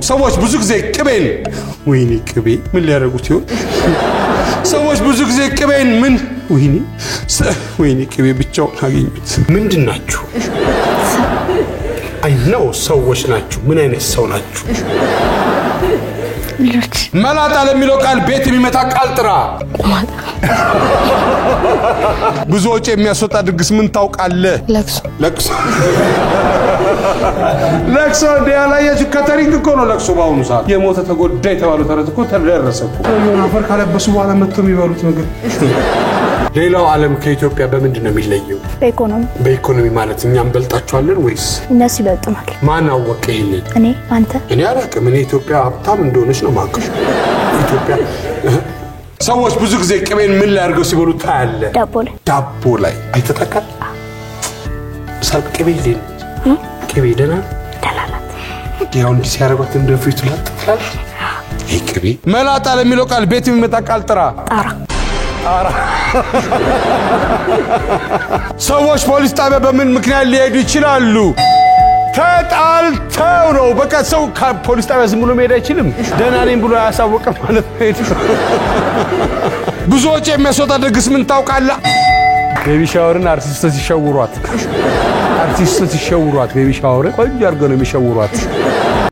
ሰዎች ብዙ ጊዜ ቅቤን ወይኔ ቅቤ ምን ሊያደርጉት ይሆን ሰዎች ብዙ ጊዜ ቅቤን ምን ወይኔ ቅቤ ብቻውን አገኙት ምንድናችሁ አይ ነው ሰዎች ናችሁ ምን አይነት ሰው ናችሁ መላጣ ለሚለው ቃል ቤት የሚመታ ቃል ጥራ ብዙ ወጪ የሚያስወጣ ድግስ ምን ታውቃለህ ለቅሶ ዲያላየች ካተሪንግ እኮ ነው ለቅሶ ባሁኑ ሰዓት የሞተ ተጎዳ የተባለው ተረት እኮ ተደረሰ እኮ አፈር ካለበሱ በኋላ መጥተው የሚበሉት ነገር ሌላው ዓለም ከኢትዮጵያ በምንድን ነው የሚለየው በኢኮኖሚ ማለት እኛም በልጣቸዋለን ወይስ እነሱ ይበልጡናል ማን አወቀ ይሄን እኔ አላውቅም እኔ ኢትዮጵያ ሀብታም እንደሆነች ነው ማውቀው ኢትዮጵያ ሰዎች ብዙ ጊዜ ቅቤን ምን ላይ አድርገው ሲበሉ ታያለ ዳቦ ላይ አይተጣቃል ሳብ ቅቤ ሊን ቅቤ ደና ያው እንዲህ ሲያረጋት እንደፍሪቱ ላጥፋል ይሄ ቅቤ መላጣ ለሚለው ቃል ቤት የሚመጣ ቃል ጥራ ሰዎች ፖሊስ ጣቢያ በምን ምክንያት ሊሄዱ ይችላሉ ተጣልተው ነው በቃ ሰው ፖሊስ ጣቢያ ዝም ብሎ መሄድ አይችልም ደህና ነኝ ብሎ ያሳወቀ ማለት ነው ብዙ ወጪ የሚያስወጣ ድግስ ምን ታውቃለህ ቤቢ ሻወርን አርቲስቶች ይሸውሯት ቤቢ ሻወርን ቆንጆ አድርገው ነው የሚሸውሯት